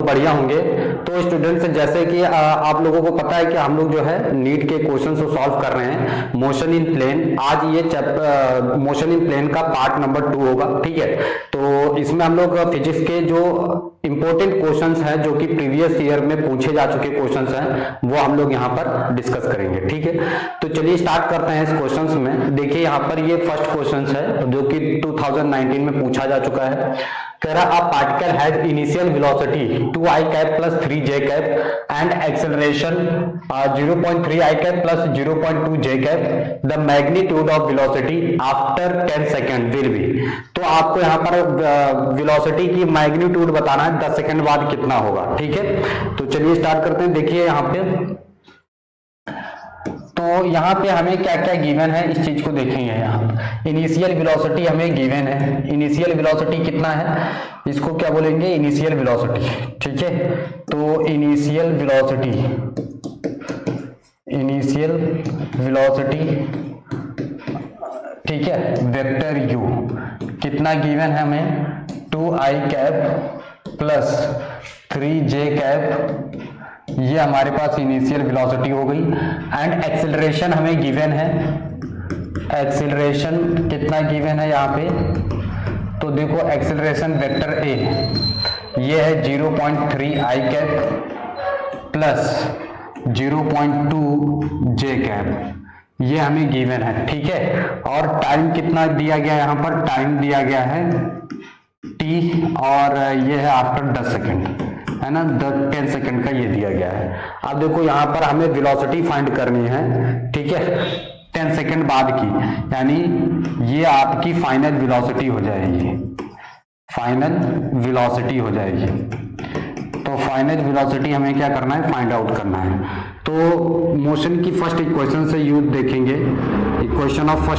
बढ़िया होंगे। तो स्टूडेंट्स, जैसे कि आप लोगों को पता है कि हम लोग जो है नीट के क्वेश्चन को सॉल्व कर रहे हैं मोशन इन प्लेन। आज ये मोशन इन प्लेन का पार्ट नंबर 2 होगा, ठीक है। तो इसमें हम लोग फिजिक्स के जो इंपॉर्टेंट क्वेश्चंस हैं जो कि प्रीवियस ईयर में पूछे जा चुके क्वेश्चंस हैं वो हम लोग यहाँ पर डिस्कस करेंगे, ठीक है। तो चलिए स्टार्ट करते हैं इस क्वेश्चंस में। देखिए यहाँ पर ये फर्स्ट क्वेश्चन है जो कि 2019 में पूछा जा चुका है। कह रहा a particle has initial velocity 2i cap plus 3j cap and acceleration 0.3i cap plus 0.2j cap. The magnitude of velocity after 10 second will be. तो आपको यहाँ पर वेलोसिटी की मैग्नीट्यूड बताना है 10 सेकेंड बाद कितना होगा, ठीक है। तो चलिए स्टार्ट करते हैं। देखिए यहाँ पे, तो यहाँ पे हमें क्या क्या गिवन है इस चीज को देखेंगे। यहाँ इनिशियल वेलोसिटी हमें गिवन है। इनिशियल वेलोसिटी कितना है, इसको क्या बोलेंगे, इनिशियल वेलोसिटी, ठीक है। तो इनिशियल वेलोसिटी ठीक है, वेक्टर u कितना गिवन है हमें, 2i cap plus 3j cap, ये हमारे पास इनिशियल वेलोसिटी हो गई। एंड एक्सेलरेशन हमें गिवन है। एक्सेलरेशन कितना गिवन है यहाँ पे, तो देखो एक्सेलरेशन वेक्टर a ये है 0.3i cap plus 0.2j cap, ये हमें गिवन है, ठीक है। और टाइम कितना दिया गया है, यहाँ पर टाइम दिया गया है t और ये है आफ्टर 10 सेकेंड, है ना, 10 सेकंड का ये दिया गया है। अब देखो यहाँ पर हमें वेलोसिटी फाइंड करनी है, ठीक है, 10 सेकंड बाद की, यानी ये आपकी फाइनल वेलोसिटी हो जाएगी। फाइनल वेलोसिटी हो जाएगी। तो फाइनल वेलोसिटी हमें क्या करना है, फाइंड आउट करना है। तो मोशन की फर्स्ट इक्वेशन से यूज देखेंगे, मोशन ऑफ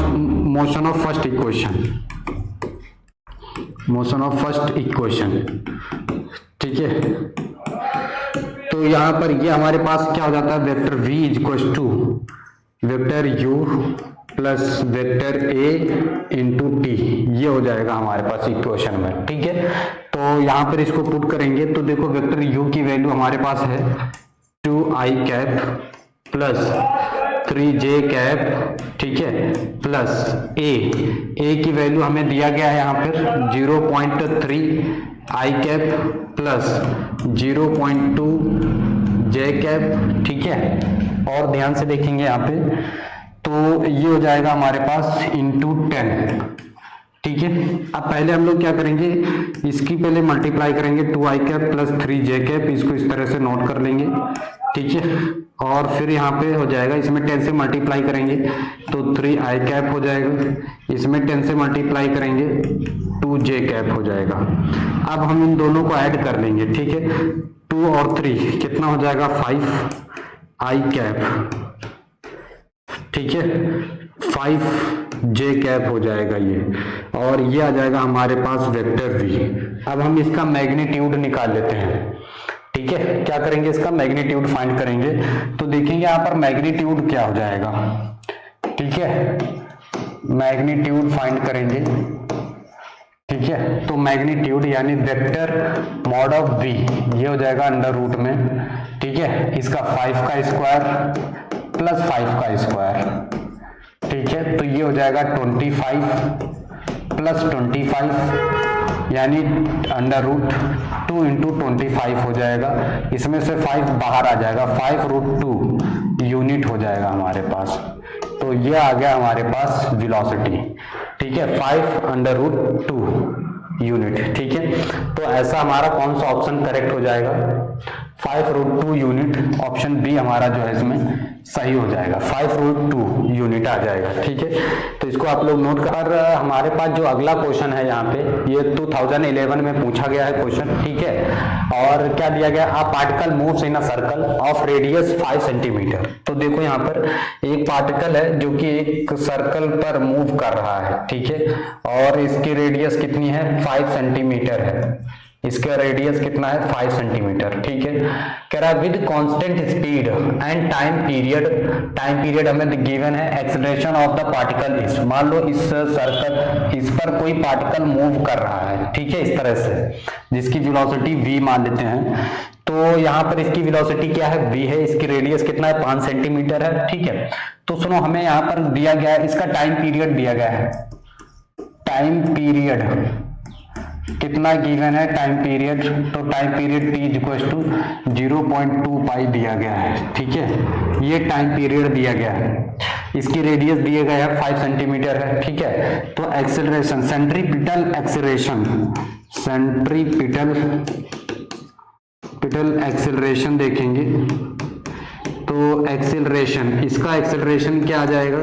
फर्स्ट इक्वेशन, ठीक है। तो यहां पर ये हमारे पास क्या हो जाता है, vector v equal to vector u plus vector a into t, ये हो जाएगा हमारे पास इक्वेशन में, ठीक है। तो यहां पर इसको पुट करेंगे तो देखो वेक्टर u की वैल्यू हमारे पास है 2i cap plus 3j cap, ठीक है, प्लस a की वैल्यू हमें दिया गया है यहाँ पर 0.3i cap plus 0.2j cap, ठीक है। और ध्यान से देखेंगे यहाँ पे, तो ये हो जाएगा हमारे पास इंटू 10, ठीक है। अब पहले हम लोग क्या करेंगे, इसकी पहले मल्टीप्लाई करेंगे 2i cap plus 3j cap, इसको इस तरह से नोट कर लेंगे, ठीक है। और फिर यहाँ पे हो जाएगा, इसमें 10 से मल्टीप्लाई करेंगे तो 3i कैप हो जाएगा, इसमें 10 से मल्टीप्लाई करेंगे 2j कैप हो जाएगा। अब हम इन दोनों को ऐड कर लेंगे, ठीक है। 2 और 3 कितना हो जाएगा, 5i कैप, ठीक है, 5j कैप हो जाएगा ये, और ये आ जाएगा हमारे पास वेक्टर v। अब हम इसका मैग्नीट्यूड निकाल लेते हैं, ठीक है। क्या करेंगे, इसका मैग्नीट्यूड फाइंड करेंगे। तो देखेंगे यहाँ पर मैग्नीट्यूड क्या हो जाएगा, ठीक है, मैग्नीट्यूड फाइंड करेंगे, ठीक है। तो मैग्नीट्यूड यानी वेक्टर मॉड ऑफ v, ये हो जाएगा अंडर रूट में, ठीक है, इसका 5 का स्क्वायर प्लस 5 का स्क्वायर, ठीक है। तो ये हो जाएगा 25 प्लस 25 यानी अंडर रूट 2 इंटू 25 हो जाएगा। इसमें से 5 बाहर आ जाएगा, 5√2 यूनिट हो जाएगा हमारे पास। तो ये आ गया हमारे पास वेलोसिटी, ठीक है, 5√2 यूनिट, ठीक है। तो ऐसा हमारा कौन सा ऑप्शन करेक्ट हो जाएगा, 5√2 यूनिट। ऑप्शन बी हमारा जो है इसमें सही हो जाएगा, 5√2 यूनिट आ जाएगा, ठीक है। तो इसको आप लोग नोट कर। हमारे पास जो अगला क्वेश्चन है यहाँ पे, ये 2011 में पूछा गया है क्वेश्चन, ठीक है। और क्या दिया गया, a particle moves in a circle of radius 5 centimetre. तो देखो यहाँ पर एक पार्टिकल है जो कि एक सर्कल पर मूव कर रहा है, ठीक है, और इसकी रेडियस कितनी है, 5 सेंटीमीटर है, इसका रेडियस कितना है 5 सेंटीमीटर। ठीक है, कह रहा है with constant speed and time period हमें गिवन है, acceleration of the particle is, मान लो इस पर कोई पार्टिकल मूव कर रहा है, ठीक है, इस तरह से, जिसकी वेलोसिटी v मान लेते हैं, तो यहाँ पर इसकी वेलोसिटी क्या है v है, इसकी रेडियस कितना है 5 सेंटीमीटर है। ठीक है, तो सुनो हमें यहाँ पर दिया गया है, इसका टाइम पीरियड दिया गया है, टाइम पीरियड कितना गिवन है टाइम पीरियड, तो time period t equal to 0.2 pi दिया गया है। ठीक है, ये टाइम पीरियड दिया गया है, इसकी रेडियस दिया गया है 5 सेंटीमीटर है। ठीक है, तो एक्सेलरेशन, सेंट्रीपिटल एक्सेलरेशन देखेंगे, तो एक्सेलरेशन, इसका एक्सेलरेशन क्या आ जाएगा,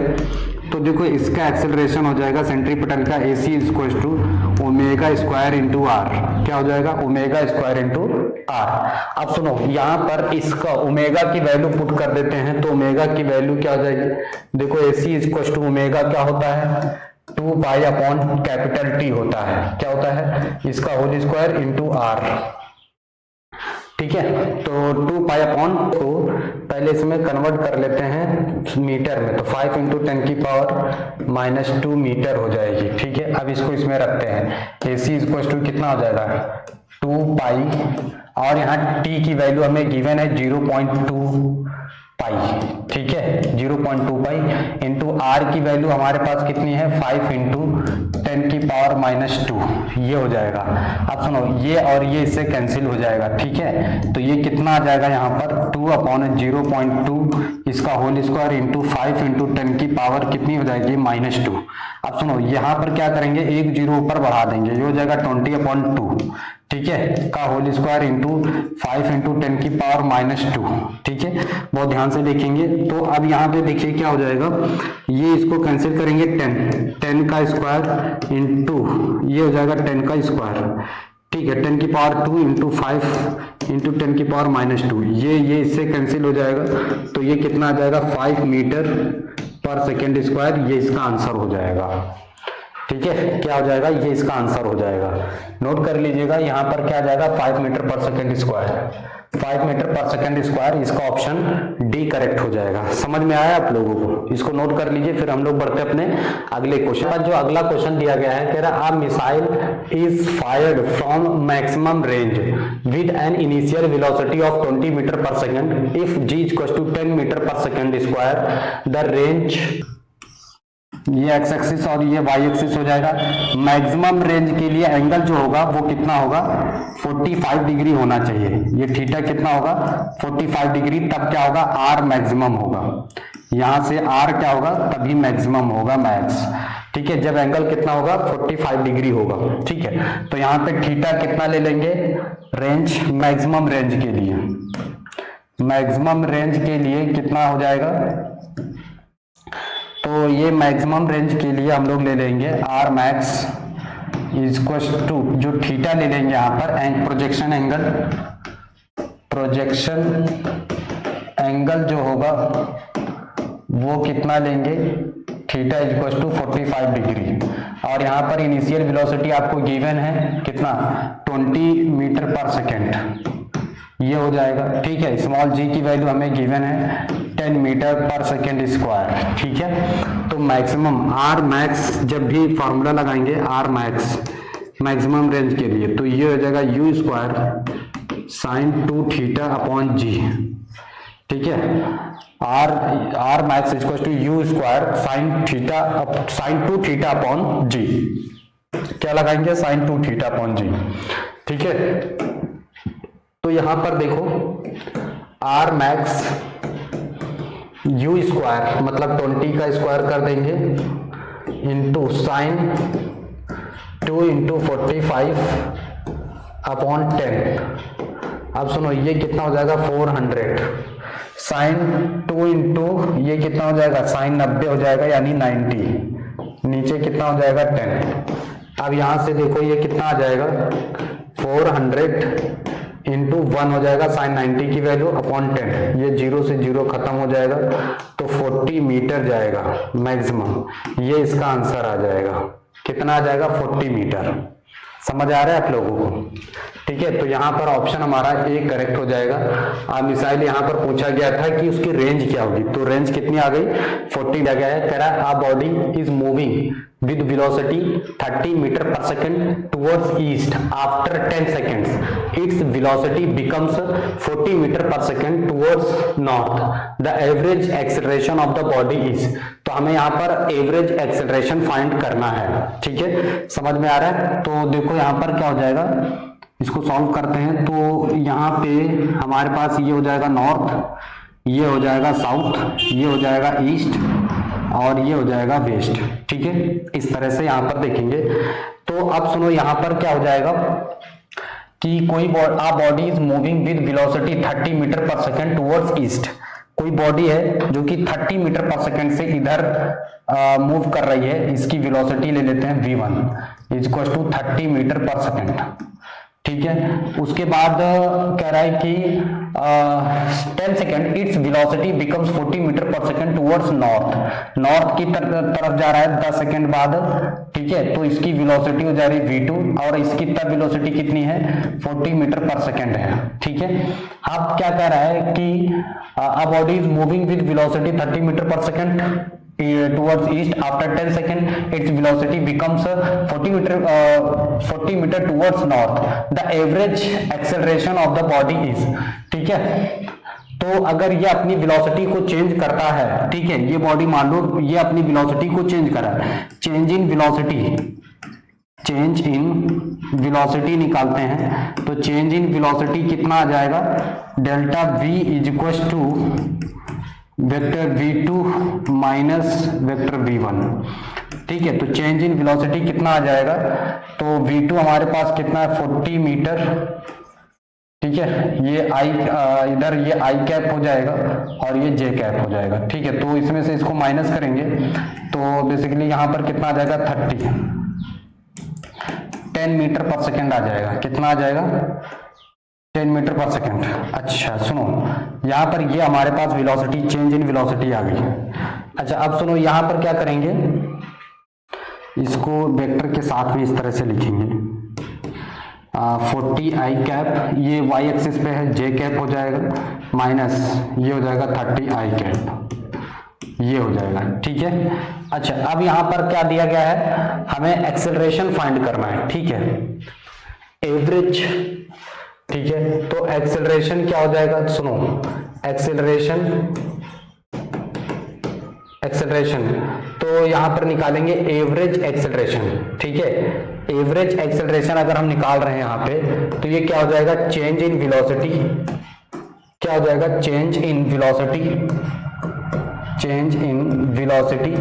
तो देखो इसका एक्सेलरेशन हो जाएगा सेंट्रीपिटल का AC equal to omega square into r, क्या हो जाएगा ओमेगा स्क्वायर इंटू आर। अब सुनो यहाँ पर इसका ओमेगा की वैल्यू पुट कर देते हैं, तो ओमेगा की वैल्यू क्या हो जाएगी, देखो AC इक्वल टू ओमेगा क्या होता है 2 पाई अपॉन कैपिटल T होता है, क्या होता है इसका होल स्क्वायर इंटू आर। ठीक है, तो 2 पाई अपॉन, तो पहले इसमें कन्वर्ट कर लेते हैं मीटर में, तो 5 इंटू 10 की पावर माइनस 2 मीटर हो जाएगी। ठीक है, अब इसको इसमें रखते हैं, AC इक्वल टू कितना हो जाएगा 2 पाई, और यहाँ T की वैल्यू हमें गिवन है 0.2 पाई। ठीक है, 0.2 पाई इंटू आर की वैल्यू हमारे पास कितनी है 5 इंटू 10 की पावर माइनस 2, ये हो जाएगा। अब सुनो ये और ये इससे कैंसिल हो जाएगा। ठीक है, तो ये कितना आ जाएगा यहाँ पर 2 अपॉन 0.2 इसका होल स्क्वायर इंटू 5 इंटू 10 की पावर कितनी हो जाएगी माइनस 2। अब सुनो यहाँ पर क्या करेंगे, एक जीरो ऊपर बढ़ा देंगे, ये हो जाएगा 20/2, ठीक है, का होल स्क्वायर इंटू 5 इंटू 10 की पावर माइनस 2। ठीक है, बहुत ध्यान से देखेंगे, तो अब यहाँ पे देखिए क्या हो जाएगा, ये इसको कैंसिल करेंगे 10 का स्क्वायर इंटू ये हो जाएगा 10 का स्क्वायर। ठीक है, 10 की पावर 2 इंटू 5 इंटू 10 की पावर माइनस 2, ये इससे कैंसिल हो जाएगा, तो ये कितना आ जाएगा 5 मीटर पर सेकेंड स्क्वायर, ये इसका आंसर हो जाएगा। ठीक है, क्या हो जाएगा, ये इसका आंसर हो जाएगा। नोट कर लीजिएगा, यहाँ पर क्या आ जाएगा 5 metre per second square, 5 metre per second square, इसका ऑप्शन डी करेक्ट हो जाएगा। समझ में आया आप लोगों को, इसको नोट कर लीजिए, फिर हम लोग बढ़ते अपने अगले क्वेश्चन। जो अगला क्वेश्चन दिया गया है, कह रहा है missile is fired from maximum range with an initial velocity of 20 metre per second, if g equal to 10 metre per second square, the range, ये एक्स एक्सिस और ये वाई एक्सिस हो जाएगा। मैक्सिमम रेंज के लिए एंगल जो होगा वो कितना होगा 45 डिग्री होना चाहिए, ये थीटा कितना होगा 45 डिग्री, तब क्या होगा आर मैक्सिमम होगा, यहां से आर क्या होगा तभी मैक्सिमम होगा मैक्स। ठीक है, जब एंगल कितना होगा 45 डिग्री होगा। ठीक है, तो यहाँ पे थीटा कितना ले लेंगे, रेंज मैक्सिमम रेंज के लिए, मैक्सिमम रेंज के लिए कितना हो जाएगा, तो ये मैक्सिमम रेंज के लिए हम लोग ले लेंगे आर मैक्स इक्वल टू, जो थीटा ले लेंगे यहाँ पर प्रोजेक्शन एंगल जो होगा वो कितना लेंगे, थीटा इक्वल टू 45 डिग्री, और यहाँ पर इनिशियल वेलोसिटी आपको गिवन है कितना 20 मीटर पर सेकेंड, ये हो जाएगा। ठीक है, स्मॉल जी की वैल्यू हमें गिवन है 10 मीटर पर सेकेंड स्क्वायर। ठीक है, तो मैक्सिमम आर मैक्स, जब भी फॉर्मूला लगाएंगे आर मैक्स मैक्सिमम रेंज के लिए, तो ये हो जाएगा u square sine 2 theta upon g. ठीक है, R max equal to u square sine 2 theta upon g, क्या लगाएंगे साइन 2 थीटा अपॉन जी। ठीक है, तो यहां पर देखो आर मैक्स यू स्क्वायर मतलब 20 का स्क्वायर कर देंगे इंटू साइन 2 इंटू 45 अपॉन 10। अब सुनो ये कितना हो जाएगा 400, साइन 2 इंटू ये कितना हो जाएगा साइन 90 हो जाएगा यानी 90, नीचे कितना हो जाएगा 10। अब यहां से देखो ये कितना आ जाएगा 400 इंटू 1 हो जाएगा साइन 90 की वैल्यू अपॉन 10, ये 0 से 0 खत्म हो जाएगा, तो 40 मीटर जाएगा मैक्सिमम, ये इसका आंसर आ जाएगा, कितना आ जाएगा 40 मीटर। समझ आ रहा है आप लोगों को? ठीक है, तो यहाँ पर ऑप्शन हमारा ए करेक्ट हो जाएगा। मिसाइल यहाँ पर पूछा गया था कि उसकी रेंज क्या होगी, तो रेंज कितनी आ गई 40 दिया गया है। कह रहा है a body is moving with velocity 30 meter per second towards east after 10 seconds its velocity becomes 40 meter per second towards north the average acceleration of the body is। तो हमें यहाँ पर एवरेज एक्सेलरेशन फाइंड करना है। ठीक है, समझ में आ रहा है। तो देखो यहाँ पर क्या हो जाएगा, इसको सॉल्व करते हैं। तो यहाँ पे हमारे पास ये हो जाएगा नॉर्थ, ये हो जाएगा साउथ, ये हो जाएगा ईस्ट और ये हो जाएगा वेस्ट। ठीक है, इस तरह से यहाँ पर देखेंगे। तो अब सुनो, यहाँ पर क्या हो जाएगा कि कोई body is moving with velocity 30 metre per second towards east. कोई बॉडी है जो कि 30 मीटर पर सेकंड से इधर मूव कर रही है, इसकी वेलोसिटी ले लेते हैं v1 is equal to 30 metre per second. ठीक है, उसके बाद कह रहा है कि 10 second its velocity becomes 40 metre per second towards north. North की तरफ जा रहा है 10 सेकेंड बाद। ठीक है, तो इसकी वेलोसिटी हो जा रही है v2 और इसकी तब वेलोसिटी कितनी है 40 मीटर पर सेकेंड है। ठीक है, अब क्या कह रहा है कि a body is moving with velocity 30 metre per second towards east after 10 second its velocity becomes 40 meter towards north the average acceleration of the body is। ठीक है, तो अगर ये अपनी वेलोसिटी को चेंज करता है, ठीक है, ये बॉडी मान लो ये अपनी वेलोसिटी को चेंज करा, चेंज इन वेलोसिटी निकालते हैं। तो चेंज इन वेलोसिटी कितना आ जाएगा, delta v is equal to vector v2 minus vector v1। ठीक है, तो चेंज इन वेलोसिटी कितना आ जाएगा, तो v2 हमारे पास कितना है 40 मीटर। ठीक है, ये i इधर ये i कैप हो जाएगा और ये j कैप हो जाएगा। ठीक है, तो इसमें से इसको माइनस करेंगे तो बेसिकली यहाँ पर कितना आ जाएगा 10 मीटर पर सेकेंड आ जाएगा। कितना आ जाएगा 10 मीटर पर सेकेंड। अच्छा सुनो, यहाँ पर ये हमारे पास वेलोसिटी चेंज इन वेलोसिटी आ गई। अच्छा अब सुनो, यहाँ पर क्या करेंगे, इसको वेक्टर के साथ में इस तरह से लिखेंगे 40 i कैप, ये y एक्सिस पे है, j कैप हो जाएगा माइनस ये हो जाएगा 30 i कैप, ये हो जाएगा। ठीक है, अच्छा अब यहाँ पर क्या दिया गया है, हमें एक्सेलरेशन फाइंड करना है। ठीक है, एवरेज। ठीक है, तो एक्सेलरेशन क्या हो जाएगा, सुनो एक्सेलरेशन तो यहां पर निकालेंगे एवरेज एक्सेलरेशन। ठीक है, एवरेज एक्सेलरेशन अगर हम निकाल रहे हैं यहां पे, तो ये क्या हो जाएगा चेंज इन वेलोसिटी, क्या हो जाएगा change in velocity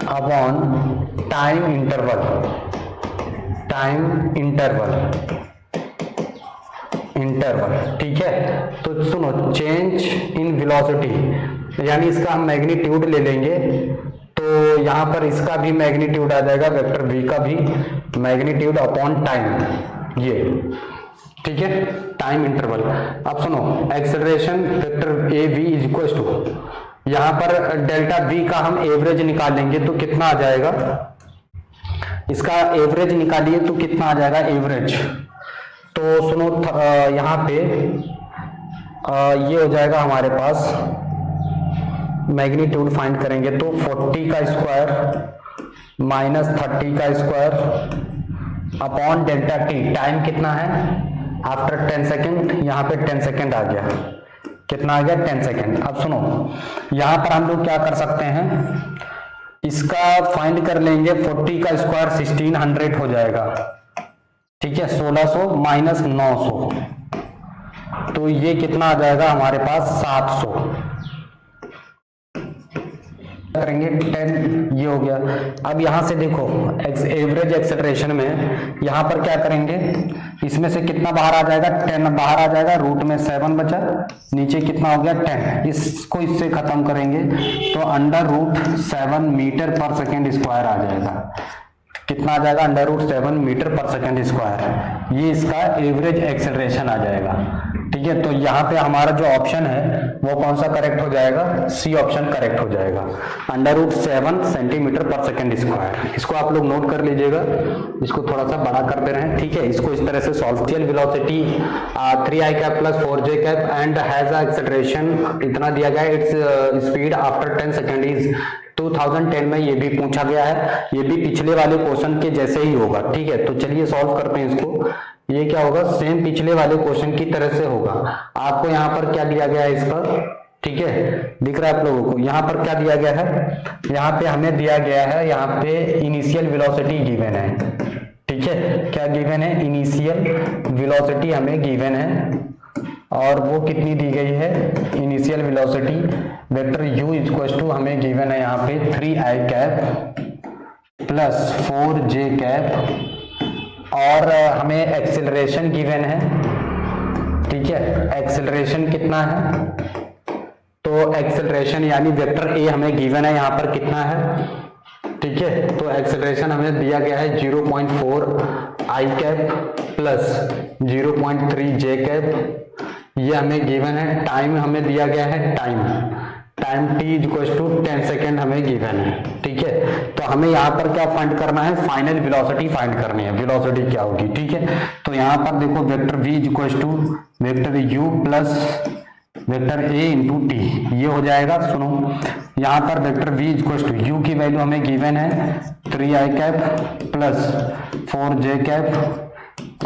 upon time interval. ठीक है, तो सुनो चेंज इन वेलोसिटी यानी इसका हम मैग्नीट्यूड ले लेंगे, तो यहां पर इसका भी मैग्नीट्यूड आ जाएगा, वेक्टर v का भी मैग्नीट्यूड अपॉन टाइम ये। ठीक है, टाइम इंटरवल। अब सुनो acceleration vector A V is equal to, यहां पर डेल्टा v का हम एवरेज निकाल लेंगे तो कितना आ जाएगा, इसका एवरेज निकालिए तो कितना आ जाएगा एवरेज। तो सुनो यहाँ पे ये हो जाएगा हमारे पास मैग्नीट्यूड फाइंड करेंगे तो 40 का स्क्वायर माइनस 30 का square upon delta T. Time कितना है आफ्टर 10 सेकेंड, यहाँ पे 10 सेकेंड आ गया, कितना आ गया 10 सेकेंड। अब सुनो यहाँ पर हम लोग क्या कर सकते हैं, इसका फाइंड कर लेंगे 40 का स्क्वायर 1600 हो जाएगा। ठीक है, 1600 माइनस 900 तो ये कितना आ जाएगा हमारे पास 700 करेंगे 10, ये हो गया। अब यहां से देखो एवरेज एक्सेलरेशन में यहां पर क्या करेंगे, इसमें से कितना बाहर आ जाएगा 10 बाहर आ जाएगा, रूट में 7 बचा, नीचे कितना हो गया 10, इसको इससे खत्म करेंगे तो under root 7 metre per second square आ जाएगा। कितना आ जाएगा under root 7 metre per second square, ये इसका एवरेज एक्सेलरेशन आ जाएगा। ठीक है, तो यहाँ पे हमारा जो ऑप्शन है वो कौन सा करेक्ट हो जाएगा, सी ऑप्शन करेक्ट हो जाएगा। √7 सेंटीमीटर पर सेकेंड स्क्वायर, इसको आप लोग नोट कर लीजिएगा, इसको थोड़ा सा बड़ा कर दे रहे हैं। ठीक है, इसको इस तरह से सॉल्व किया। Velocity 3i cap plus 4j cap and has acceleration इतना दिया गया है, its speed after 10 second is 2010 में ये भी पूछा गया है, ये भी पिछले वाले क्वेश्चन के जैसे ही होगा। ठीक है, तो चलिए सॉल्व करते हैं इसको। ये क्या होगा, सेम पिछले वाले क्वेश्चन की तरह से होगा। आपको यहाँ पर क्या दिया गया है इसका, ठीक है, दिख रहा है आप लोगों को, यहाँ पर क्या दिया गया है, यहाँ पे हमें दिया गया है, यहाँ पे इनिशियल वेलोसिटी गिवन है। ठीक है, क्या गिवन है, इनिशियल वेलोसिटी हमें गिवन है, और वो कितनी दी गई है, initial velocity vector u equal to हमें गिवन है यहाँ पे 3i cap plus 4j cap, और हमें एक्सेलरेशन गिवन है। ठीक है, एक्सेलरेशन कितना है, तो एक्सेलरेशन यानी वेक्टर a हमें गिवन है यहाँ पर कितना है। ठीक है, तो एक्सेलरेशन हमें दिया गया है 0.4 i cap plus 0.3 j cap, ये हमें गिवन है। टाइम हमें दिया गया है, time t equal to 10 second हमें गिवन है। ठीक है, तो हमें यहाँ पर क्या फाइंड करना है, फाइनल वेलोसिटी फाइंड करनी है, वेलोसिटी क्या होगी। ठीक है, तो यहाँ पर देखो vector v equal to vector u plus vector a into t, ये हो जाएगा। सुनो, यहाँ पर vector v equal to u की वैल्यू हमें गिवन है 3i cap plus 4j cap,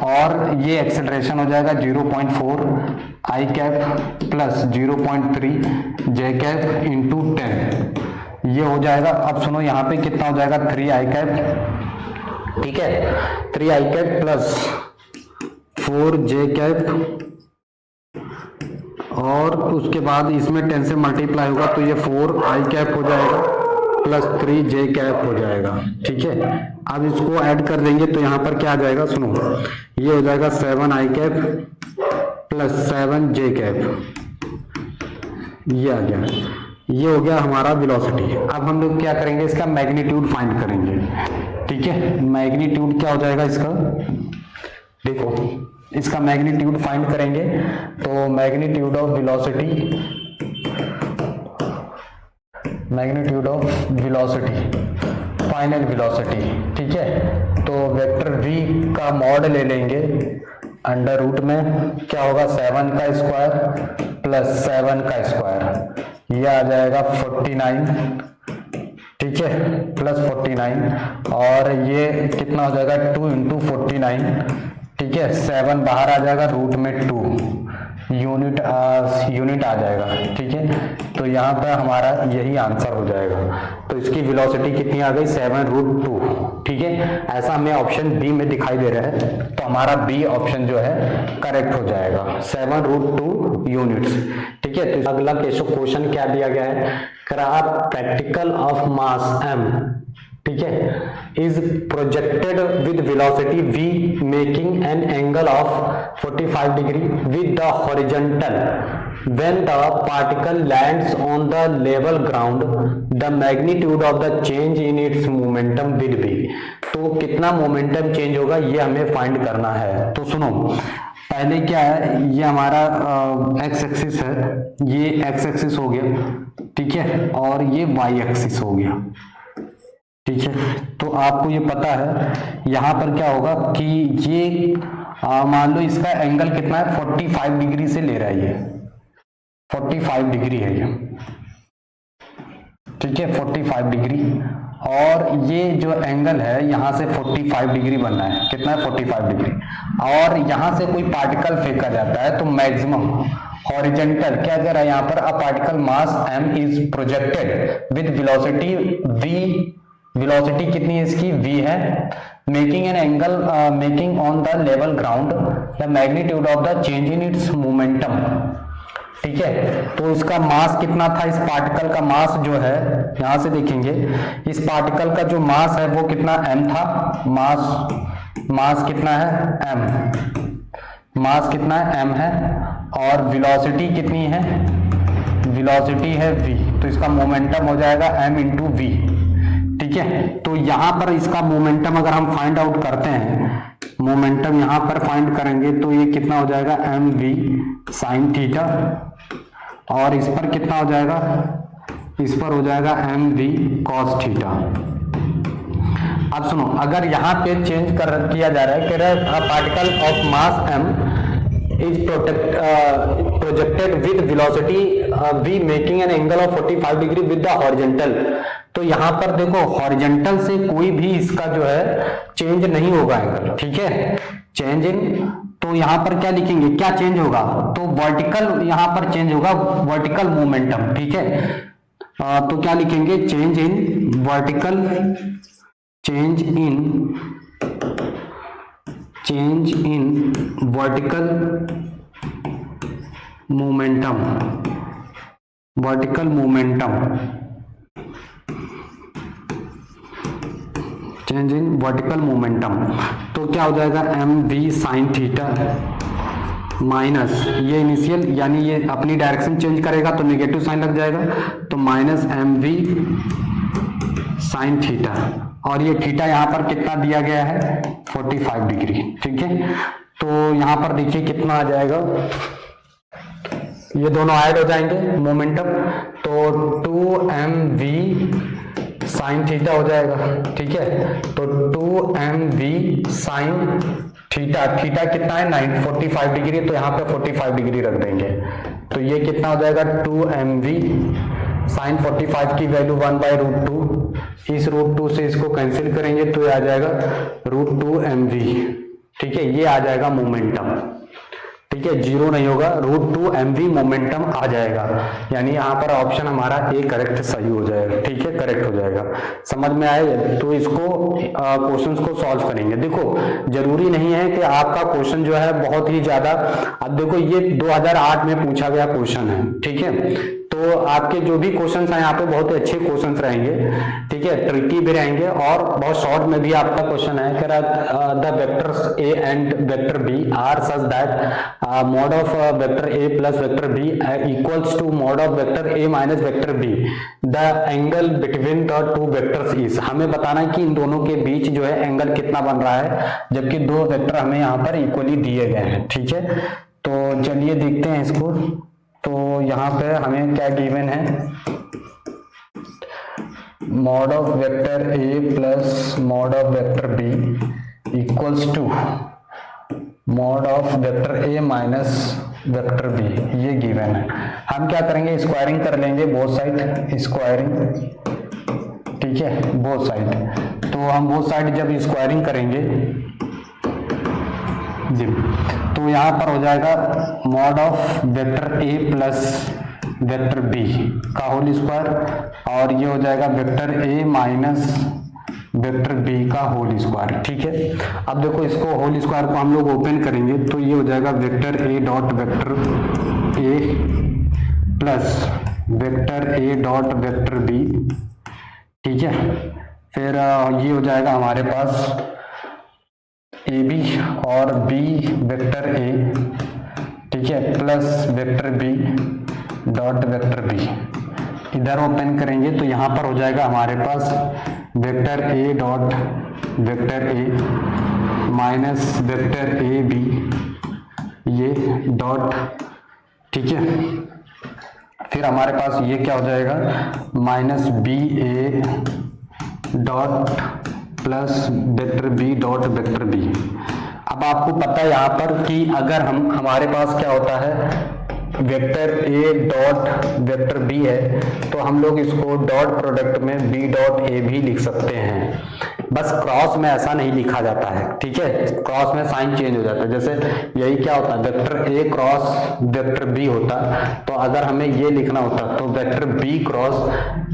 और ये एक्सेलरेशन हो जाएगा 0.4 i cap plus 0.3 j cap into 10, ये हो जाएगा। अब सुनो, यहाँ पे कितना हो जाएगा, 3i कैप, ठीक है, 3i cap plus 4j cap, और उसके बाद इसमें 10 से मल्टीप्लाई होगा तो ये 4i कैप हो जाएगा प्लस 3j कैप हो जाएगा। ठीक है, अब इसको ऐड कर देंगे तो यहाँ पर क्या आ जाएगा, सुनो, ये हो जाएगा 7i cap plus 7j cap, ये आ गया, ये हो गया हमारा वेलोसिटी। अब हम लोग क्या करेंगे, इसका मैग्नीट्यूड फाइंड करेंगे। ठीक है, मैग्नीट्यूड क्या हो जाएगा इसका, देखो इसका मैग्नीट्यूड फाइंड करेंगे, तो magnitude of velocity, magnitude of velocity, final velocity. ठीक है, तो वेक्टर v का मॉड ले लेंगे, अंडर रूट में क्या होगा, 7 का स्क्वायर प्लस 7 का स्क्वायर, ये आ जाएगा 49। ठीक है, प्लस 49, और ये कितना हो जाएगा, 2 इंटू 49। ठीक है, 7 बाहर आ जाएगा, रूट में 2 यूनिट आ जाएगा। ठीक है, तो यहाँ पर हमारा यही आंसर हो जाएगा। तो इसकी वेलोसिटी कितनी आ गई, 7√2। ठीक है, ऐसा हमें ऑप्शन बी में दिखाई दे रहा है, तो हमारा बी ऑप्शन जो है करेक्ट हो जाएगा, 7√2 यूनिट्स। ठीक है, तो अगला क्वेश्चन क्या दिया गया है, प्रैक्टिकल ऑफ मास m, ठीक है, is projected with velocity v making an angle of 45 degree with the horizontal. When the particle lands on the level ground, the magnitude of the change in its momentum will be. तो कितना momentum change होगा ये हमें find करना है। तो सुनो, पहले क्या है, ये हमारा एक्स एक्सिस है, ये एक्स एक्सिस हो गया, ठीक है, और ये वाई एक्सिस हो गया। ठीक है, तो आपको ये पता है यहाँ पर क्या होगा कि ये मान लो इसका एंगल कितना है, 45 डिग्री से ले रहा है, ये 45 डिग्री है ये। ठीक है, 45 डिग्री, और ये जो एंगल है यहाँ से 45 डिग्री बनना है, कितना है, 45 डिग्री, और यहाँ से कोई पार्टिकल फेंका जाता है तो मैक्सिमम हॉरिजेंटल क्या कह रहा है यहाँ पर, a particle mass m is projected with velocity v, velocity कितनी है इसकी, v है, making an angle, making on the level ground the magnitude of the change in its momentum. ठीक है, तो इसका मास कितना था, इस पार्टिकल का मास जो है, यहां से देखेंगे, इस पार्टिकल का जो मास है वो कितना m था, मास कितना है m, मास कितना है m है, और वेलोसिटी कितनी है, वेलोसिटी है v, तो इसका मोमेंटम हो जाएगा m इंटू वी। ठीक है, तो यहां पर इसका मोमेंटम अगर हम फाइंड आउट करते हैं, मोमेंटम यहाँ पर फाइंड करेंगे तो ये कितना हो जाएगा एम वी साइन थीटा, और इस पर कितना हो जाएगा, इस पर हो जाएगा एम वी कॉस थीटा। अब सुनो, अगर यहाँ पे चेंज किया जा रहा है कि particle of mass m is projected with velocity v making an angle of 45 degree with the horizontal, तो यहाँ पर देखो हॉरिजॉन्टल से कोई भी इसका जो है चेंज नहीं होगा एंगल, ठीक है, चेंज इन, तो यहाँ पर क्या लिखेंगे, क्या चेंज होगा, तो वर्टिकल यहाँ पर चेंज होगा, वर्टिकल मोमेंटम, ठीक है। तो क्या लिखेंगे, change in vertical, change in vertical momentum, vertical momentum, change in vertical momentum, तो क्या हो जाएगा M V sine theta minus ये इनिशियल, यानी ये अपनी डायरेक्शन चेंज करेगा तो नेगेटिव साइन लग जाएगा, तो minus M V sine theta, और ये थीटा यहाँ पर कितना दिया गया है 45 डिग्री, ठीक है। तो यहाँ पर देखिए कितना आ जाएगा, ये दोनों ऐड हो जाएंगे मोमेंटम, तो 2mv साइन थीटा हो जाएगा, ठीक है, तो 2mv साइन थीटा, थीटा कितना है 45 डिग्री, तो यहाँ पे 45 डिग्री रख देंगे, तो ये कितना हो जाएगा 2mv साइन 45 की वैल्यू 1/√2, इस √2 से इसको कैंसिल करेंगे तो ये आ जाएगा √2mv, ठीक है, ये आ जाएगा मोमेंटम, ठीक है, जीरो नहीं होगा, √2mv मोमेंटम आ जाएगा, यानी यहाँ पर ऑप्शन हमारा ए करेक्ट सही हो जाएगा, ठीक है, करेक्ट हो जाएगा। समझ में आए, तो इसको क्वेश्चंस को सॉल्व करेंगे। देखो जरूरी नहीं है कि आपका क्वेश्चन जो है बहुत ही ज्यादा, अब देखो ये 2008 में पूछा गया क्वेश्चन है, ठीक है, तो आपके जो भी क्वेश्चंस हैं यहाँ पे बहुत ही अच्छे क्वेश्चंस रहेंगे, ठीक है, ट्रिकी भी रहेंगे, और बहुत शॉर्ट में भी आपका क्वेश्चन है कि the vectors A and vector B are such that mod of vector a plus vector b equals to mod of vector a minus vector b, the angle between the two vectors is, हमें बताना है कि इन दोनों के बीच जो है angle कितना बन रहा है, जबकि दो वेक्टर हमें यहाँ पर इक्वली दिए गए हैं, ठीक है। तो चलिए देखते हैं इसको, तो यहाँ पे हमें क्या गिवन है, mod of vector a plus mod of vector b equals to mod of vector a minus vector b, ये गिवन है। हम क्या करेंगे, स्क्वायरिंग कर लेंगे बोथ साइड, स्क्वायरिंग, ठीक है, बोथ साइड, तो हम बोथ साइड जब स्क्वायरिंग करेंगे जी, तो यहाँ पर हो जाएगा mod of vector a plus vector b का होल स्क्वायर, और ये हो जाएगा vector a minus vector b का होल स्क्वायर, ठीक है। अब देखो इसको होल स्क्वायर को हम लोग ओपन करेंगे तो ये हो जाएगा vector a dot vector a plus vector a dot vector b, ठीक है, फिर ये हो जाएगा हमारे पास ए बी और b वेक्टर a, ठीक है, plus vector b dot vector b, इधर ओपन करेंगे तो यहाँ पर हो जाएगा हमारे पास vector a dot vector a minus vector a b, ये डॉट, ठीक है, फिर हमारे पास ये क्या हो जाएगा माइनस बी ए dot plus vector b dot vector b। अब आपको पता है यहाँ पर कि अगर हमारे पास क्या होता है vector a dot vector b है, तो हम लोग इसको डॉट प्रोडक्ट में b डॉट a भी लिख सकते हैं, बस क्रॉस में ऐसा नहीं लिखा जाता है, ठीक है, क्रॉस में साइन चेंज हो जाता है, जैसे यही क्या होता है vector a cross vector b होता, तो अगर हमें ये लिखना होता तो vector b cross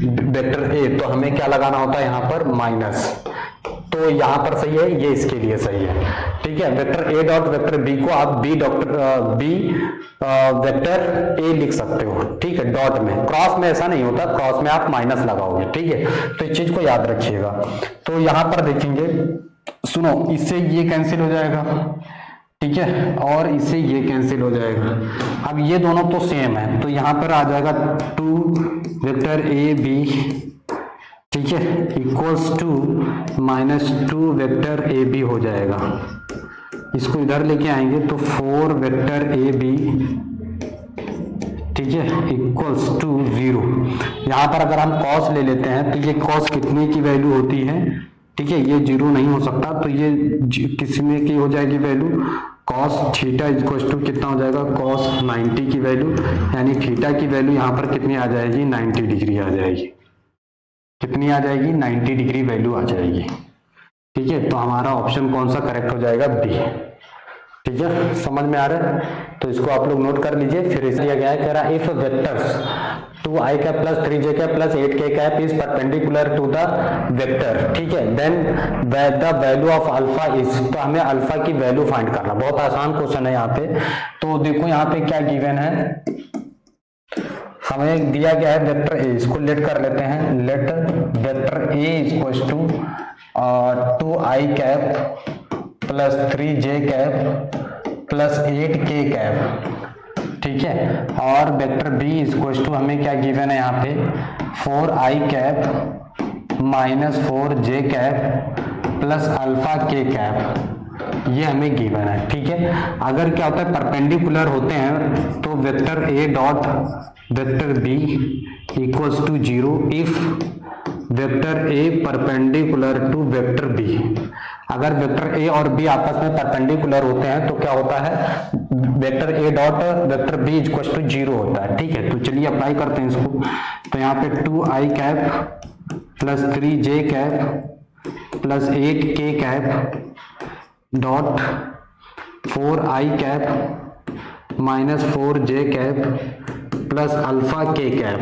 vector a, तो हमें क्या लगाना होता है यहाँ पर माइनस, तो यहाँ पर सही है, ये इसके लिए सही है, ठीक है। Vector a dot vector b को आप b वेक्टर a लिख सकते हो, ठीक है, डॉट में, क्रॉस में ऐसा नहीं होता, क्रॉस में आप माइनस लगाओगे, ठीक है, तो इस चीज को याद रखिएगा। तो यहाँ पर देखेंगे, सुनो, इससे ये कैंसिल हो जाएगा, ठीक है, और इससे ये कैंसिल हो जाएगा। अब ये दोनों तो सेम है, तो यहाँ पर आ जाएगा 2 वेक्टर a b, ठीक है, equals to minus 2 vector A B हो जाएगा, इसको इधर लेके आएंगे तो 4 वेक्टर ए बी, ठीक है, इक्वल्स टू 0। यहाँ पर अगर हम कॉस ले लेते हैं तो ये कॉस कितने की वैल्यू होती है, ठीक है, ये 0 नहीं हो सकता, तो ये किसी में की हो जाएगी value, cos theta equals to कितना हो जाएगा, कॉस 90 की वैल्यू, यानी थीटा की वैल्यू यहाँ पर कितनी आ जाएगी, 90 डिग्री आ जाएगी। कितनी आ जाएगी, 90 डिग्री वैल्यू आ जाएगी। ठीक है, तो हमारा ऑप्शन कौन सा करेक्ट हो जाएगा, बी। ठीक है, समझ में आ रहा है, तो इसको आप लोग नोट कर लीजिए। फिर इस दिया गया है, कह रहा है if vectors 2i cap plus 3j cap plus 8k cap is perpendicular to the vector, ठीक है, then the value of alpha is, तो हमें अल्फा की वैल्यू फाइंड करना। बहुत आसान क्वेश्चन है यहाँ पे। तो देखो यहाँ पे क्या गिवन है, हमें दिया गया है वेक्टर ए, इसको लेट कर लेते हैं, let vector A equals to 2i cap plus 3j cap plus 8k cap, ठीक है, और वेक्टर बी इक्वल्स टू हमें क्या गिवन है यहाँ पे 4i cap minus 4j cap plus alpha k cap, ये हमें गिवन है। ठीक है, अगर क्या होता है परपेंडिकुलर होते हैं तो vector A dot vector B equals to 0 if vector A perpendicular to vector B. अगर वेक्टर ए और बी आपस में परपेंडिकुलर होते हैं तो क्या होता है, vector A dot vector B equals to 0 होता है। ठीक है, तो चलिए अप्लाई करते हैं इसको। तो यहाँ पे 2i cap plus 3j cap plus 8k cap dot 4i cap minus 4j cap plus alpha k cap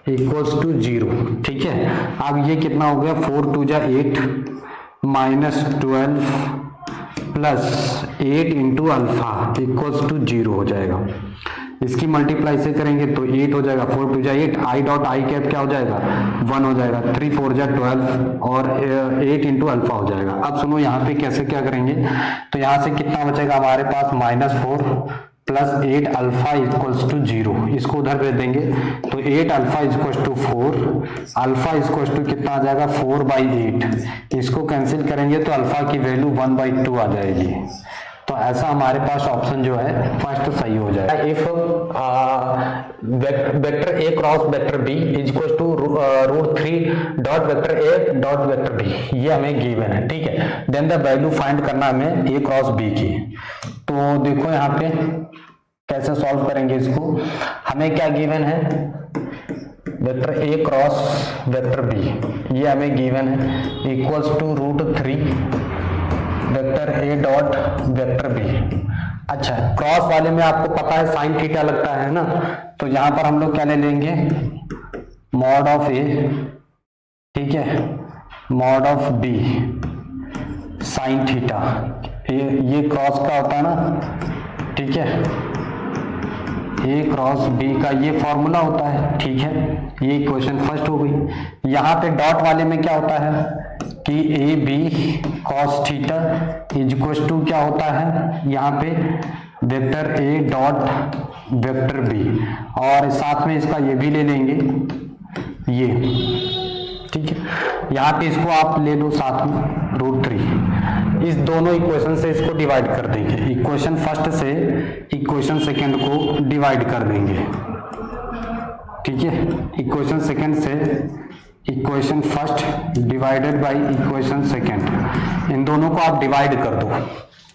equals to 0। ठीक है, अब ये कितना हो गया, 4 2 जा 8 minus 12 plus 8 into alpha equals to 0 हो जाएगा। इसकी मल्टीप्लाई से करेंगे तो 8 हो जाएगा, 4 2 जा 8, आई डॉट आई कैप क्या हो जाएगा 1 हो जाएगा, 3 4 जा 12 और 8 इंटू अल्फा हो जाएगा। अब सुनो यहाँ पे कैसे क्या करेंगे, तो यहाँ से कितना बचेगा हमारे पास -4 प्लस 8 अल्फा इक्वल्स टू 0, इसको उधर भेज देंगे तो 8 alpha equals to 4, alpha equals to कितना आ जाएगा 4/8, इसको कैंसिल करेंगे तो अल्फा की वैल्यू 1/2 आ जाएगी। तो ऐसा हमारे पास ऑप्शन जो है फर्स्ट सही हो जाएगा। If vector A cross vector B is equal to √3 dot vector A dot vector B, ये हमें गिवन है। ठीक है, देन द वैल्यू फाइंड करना हमें ए क्रॉस बी की। तो देखो यहाँ पे कैसे सॉल्व करेंगे इसको, हमें क्या गिवन है, vector A cross vector B, ये हमें गिवन है equals to √3 vector A dot vector B. अच्छा, क्रॉस वाले में आपको पता है साइन थीटा लगता है ना, तो यहां पर हम लोग क्या ले लेंगे, मॉड ऑफ ए, ठीक है, mod of B sine theta, ये क्रॉस का होता है ना, ठीक है, ए क्रॉस बी का ये फॉर्मूला होता है। ठीक है, ये इक्वेशन फर्स्ट हो गई। यहाँ पे डॉट वाले में क्या होता है कि A B cos theta is equal to क्या होता है, यहाँ पे vector A dot vector B, और साथ में इसका ये भी ले लेंगे ये। ठीक है, यहाँ पे इसको आप ले लो साथ में √3, इस दोनों इक्वेशन से इसको डिवाइड कर देंगे, इक्वेशन फर्स्ट से इक्वेशन सेकंड को डिवाइड कर देंगे। ठीक है, इक्वेशन सेकंड से equation first divided by equation second, इन दोनों को आप डिवाइड कर दो।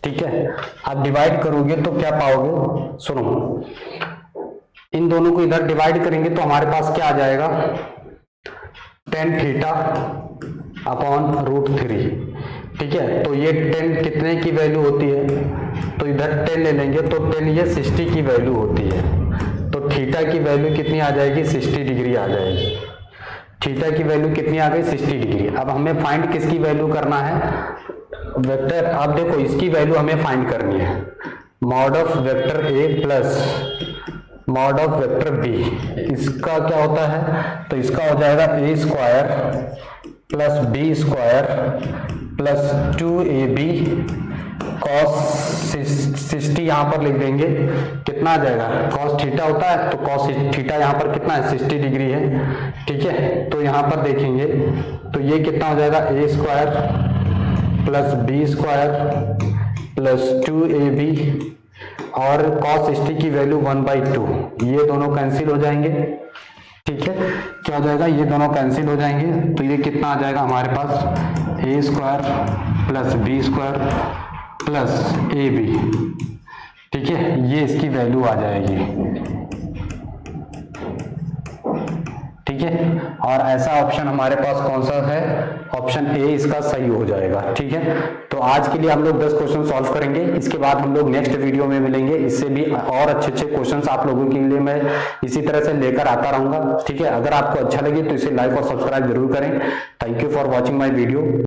ठीक है, आप डिवाइड करोगे तो क्या पाओगे, सुनो, इन दोनों को इधर डिवाइड करेंगे तो हमारे पास क्या आ जाएगा, tan थीटा अपॉन √3। ठीक है, तो ये 10 कितने की वैल्यू होती है, तो इधर 10 ले लेंगे तो 10 ये 60 की वैल्यू होती है, तो थीटा की वैल्यू कितनी आ जाएगी, 60 डिग्री आ जाएगी। थीटा की वैल्यू कितनी आ गई, 60 डिग्री। अब हमें फाइंड किसकी वैल्यू करना है, वेक्टर, आप देखो इसकी वैल्यू हमें फाइंड करनी है, mod of vector A plus mod of vector B, इसका क्या होता है, तो इसका हो जाएगा A square plus B square plus 2ab cos 60, यहाँ पर लिख देंगे कितना आ जाएगा, कॉस थीटा होता है तो कॉस थीटा यहाँ पर कितना है 60 डिग्री है। ठीक है, तो यहाँ पर देखेंगे तो ये कितना हो जाएगा, A square plus B square plus 2ab और cos st की वैल्यू 1/2, ये दोनों कैंसिल हो जाएंगे। ठीक है, क्या हो जाएगा, ये दोनों कैंसिल हो जाएंगे, तो ये कितना आ जाएगा हमारे पास, A square plus B square plus A B. ठीक है, ये इसकी वैल्यू आ जाएगी। ठीक है, और ऐसा ऑप्शन हमारे पास कौन सा है, ऑप्शन ए इसका सही हो जाएगा। ठीक है, तो आज के लिए हम लोग 10 क्वेश्चन सॉल्व करेंगे, इसके बाद हम लोग नेक्स्ट वीडियो में मिलेंगे, इससे भी और अच्छे अच्छे क्वेश्चंस आप लोगों के लिए मैं इसी तरह से लेकर आता रहूंगा। ठीक है, अगर आपको अच्छा लगे तो इसे लाइक और सब्सक्राइब जरूर करें। Thank you for watching my video.